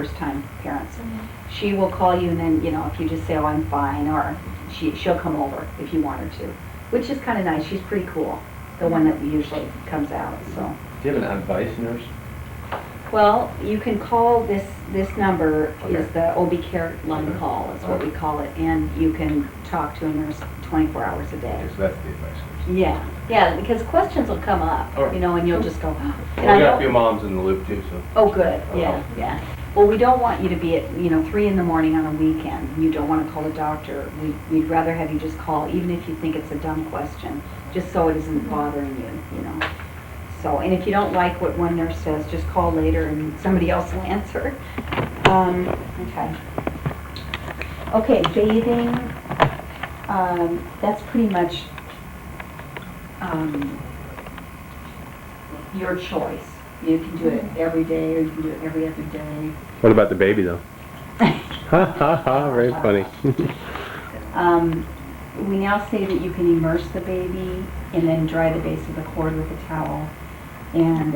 first-time parents. She will call you, and then, you know, if you just say, oh, I'm fine, or she'll come over if you want her to, which is kind of nice. She's pretty cool, the one that usually comes out, so. Do you have an advice nurse? Well, you can call this number, Okay. is the OB Care line call, is what we call it, and you can talk to a nurse 24 hours a day. Yes, that's the advice nurse. Yeah, because questions will come up, Alright. you know, and you'll just go, Well, and we I got a know- few moms in the loop too, so. oh, good, yeah. Well, we don't want you to be at, 3 in the morning on a weekend. You don't want to call a doctor. We'd rather have you just call, even if you think it's a dumb question, just so it isn't bothering you, So, and if you don't like what one nurse says, just call later and somebody else will answer. Okay, bathing, that's pretty much your choice. You can do it every day, or you can do it every other day. What about the baby, though? Ha ha ha, very funny. We now say that you can immerse the baby and then dry the base of the cord with a towel. And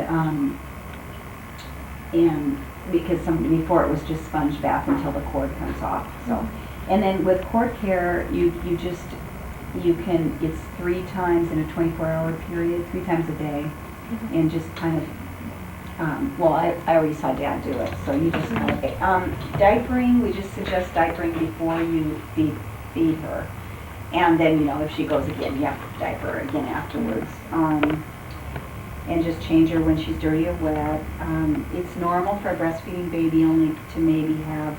because before it was just sponge bath until the cord comes off. So, and then with cord care, you can, it's 3 times in a 24-hour period, 3 times a day, and just kind of, I already saw Dad do it, so you just kind of, diapering, we just suggest diapering before you feed her. And then, if she goes again, you have to diaper her again afterwards. And just change her when she's dirty or wet. It's normal for a breastfeeding baby only to maybe have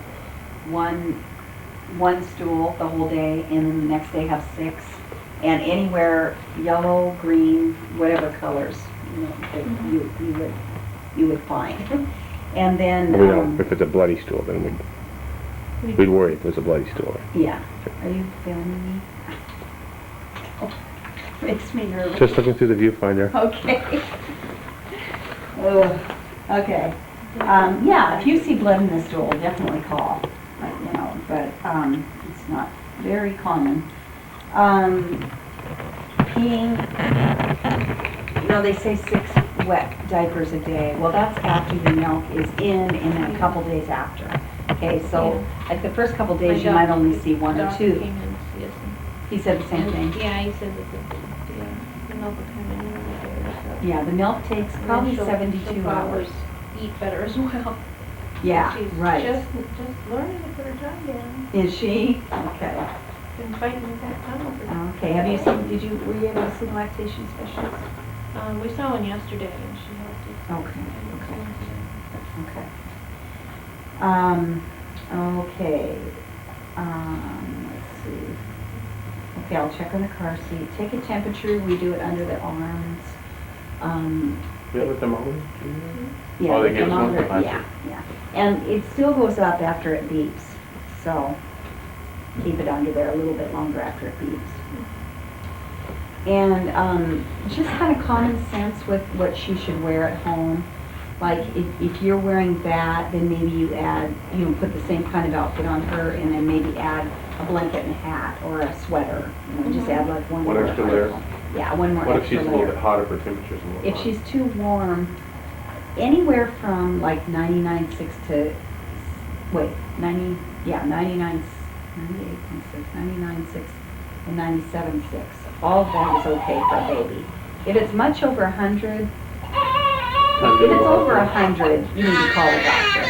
one stool the whole day, and then the next day have 6. And anywhere yellow, green, whatever colors, that you would find. And then We don't, if it's a bloody stool, then we'd worry if it was a bloody stool. yeah. Are you filming me? Oh, makes me nervous. Just looking through the viewfinder. Okay. Ugh. Okay. Yeah, if you see blood in the stool, definitely call. But it's not very common. Peeing. They say 6 wet diapers a day. Well, that's after your milk is in, and then a couple days after. Okay, so like the first couple days, you might only see 1 or 2. He said the same thing. Yeah, he said that the milk would come in later. So. Yeah, the milk takes probably 72 hours. Eat better as well. Yeah, She's right. Just learning to put her tongue down. Is she? Okay. Been fighting with that tongue for. Okay. Were you able to see the lactation specialist? We saw one yesterday, and she helped us. Okay. Okay. Let's see. Okay, I'll check on the car seat. Take a temperature. We do it under the arms. You have a thermometer? Yeah, Oh, they the give us one? thermometer, yeah. And it still goes up after it beeps. So keep it under there a little bit longer after it beeps. And just kind of common sense with what she should wear at home. Like if you're wearing that, then maybe you add, put the same kind of outfit on her, and then maybe add a blanket and a hat or a sweater. Just add like one more extra layer? article. Yeah, one more What if extra she's a layer. little bit hotter for temperatures? If she's too warm, anywhere from like 99.6 to, 99.6, and 97.6. All of that is okay for a baby. If it's much over 100, if it's over 100, you need to call a doctor.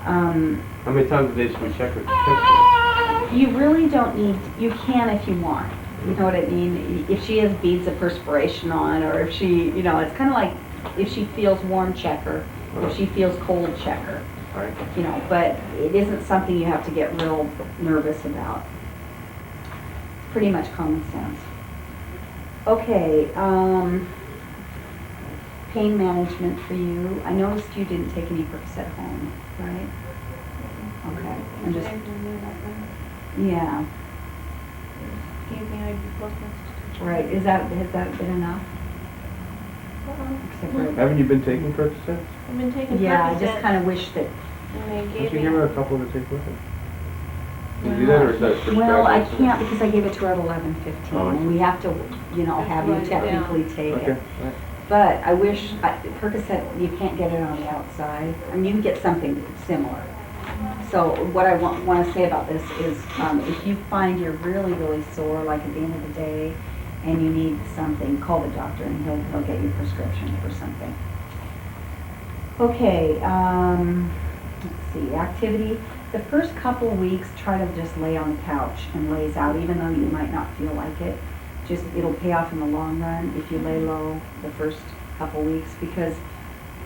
How many times a day should we check her temperature? You really don't need, you can if you want. You know what I mean? If she has beads of perspiration on, or if she, it's kind of like if she feels warm, check her. If she feels cold, check her. All right. But it isn't something you have to get real nervous about. It's pretty much common sense. Okay, pain management for you. I noticed you didn't take any Percocet home, right? Okay, I'm just, yeah. Gave me ibuprofen. Right, has that been enough? Except for, Haven't you been taking Percocets? I've been taking yeah, I Percocet, just kind of wish that, and they Don't gave you me. give her a couple to take with her? Do you do that, or is that prescribed? well, I can't because I gave it to her at 11:15, Oh, I and we have to, have you Write it down. technically take Okay. it. But I wish, Percocet, you can't get it on the outside. I mean, you can get something similar. So what I want to say about this is, if you find you're really, really sore, like at the end of the day, and you need something, call the doctor and he'll get you a prescription for something. Okay, let's see, activity. The first couple weeks, try to just lay on the couch and laze out, even though you might not feel like it. Just, it'll pay off in the long run if you lay low the first couple weeks, because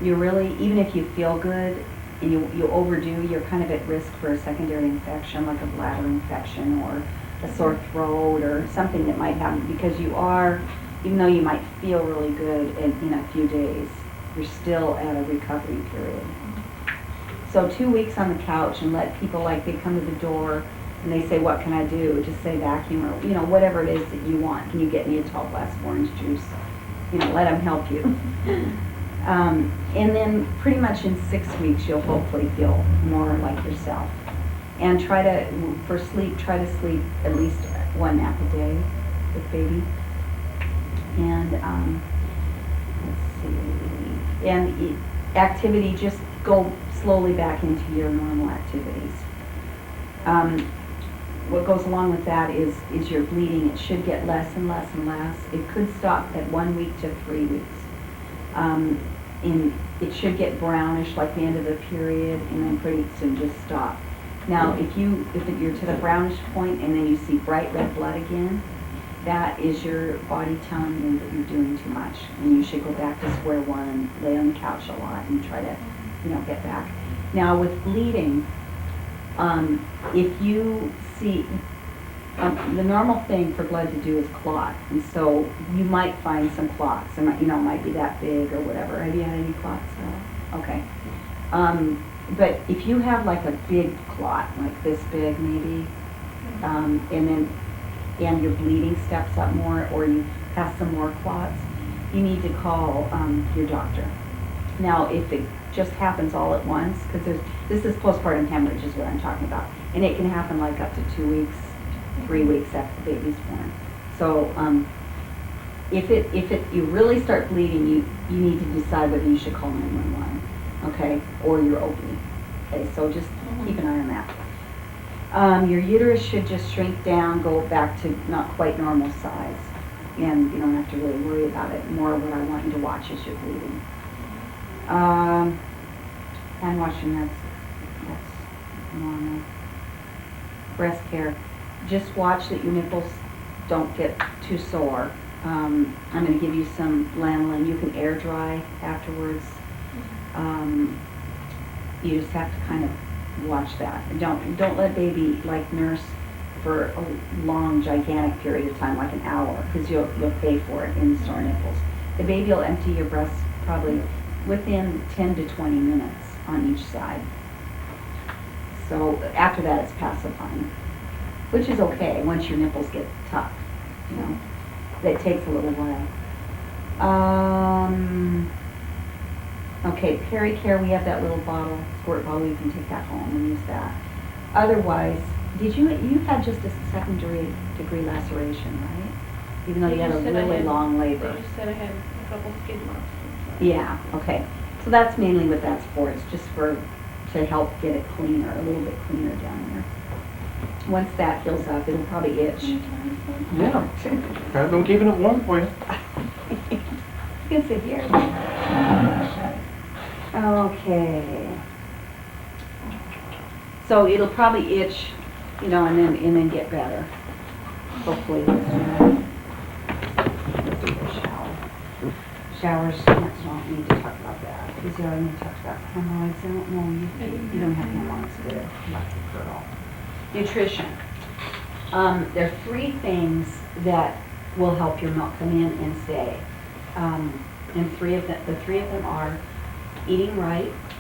you're really, even if you feel good and you overdo, you're kind of at risk for a secondary infection, like a bladder infection or a sore throat or something that might happen, because you are, even though you might feel really good in a few days, you're still at a recovery period. So 2 weeks on the couch, and let people, like, they come to the door and they say, what can I do? Just say vacuum, or, you know, whatever it is that you want. Can you get me a tall glass of orange juice? You know, let them help you. And then pretty much in 6 weeks, you'll hopefully feel more like yourself. And for sleep, try to sleep at least 1 nap a day with baby. And, let's see, and activity, just go slowly back into your normal activities. What goes along with that is your bleeding. It should get less and less and less. It could stop at 1 week to 3 weeks. It should get brownish like the end of the period, and then pretty soon just stop. Now, if you're to the brownish point and then you see bright red blood again, that is your body telling you that you're doing too much, and you should go back to square one and lay on the couch a lot and try to, get back. Now, with bleeding, if you see, the normal thing for blood to do is clot, and so you might find some clots. It might be that big or whatever. Have you had any clots? No? Okay. But if you have like a big clot, like this big maybe, and your bleeding steps up more, or you have some more clots, you need to call your doctor. Now, if it just happens all at once, because this is postpartum hemorrhage is what I'm talking about, and it can happen like up to 2 weeks, 3 weeks after the baby's born. So if you really start bleeding, you need to decide whether you should call 911, okay, or your OB. Okay, so just keep an eye on that. Your uterus should just shrink down, go back to not quite normal size, and you don't have to really worry about it. More what I want you to watch is your bleeding. Hand washing, that's normal. Breast care, just watch that your nipples don't get too sore. I'm going to give you some lanolin. You can air dry afterwards. You just have to kind of watch that. Don't let baby nurse for a long, gigantic period of time, like an hour, because you'll pay for it in sore nipples. The baby will empty your breasts probably within 10 to 20 minutes on each side. So after that, it's pacifying, which is okay once your nipples get tough. That takes a little while. Okay, Pericare, we have that little squirt bottle. You can take that home and use that. Otherwise, you had just a secondary degree laceration, right? Even though you had a really long labor. They just said I had a couple skid marks. Yeah, okay. So that's mainly what that's for. It's just to help get it cleaner, a little bit cleaner down there. Once that heals up, it'll probably itch. Yeah. I've been keeping it warm for you. You can sit here. Okay. So it'll probably itch, and then get better. Hopefully. Showers, let's not need to talk about that. Because you already talked about hemorrhoids. I don't know, you don't have hemorrhoids there. Not at all. Nutrition. There are 3 things that will help your milk come in and stay. And the three of them are eating right,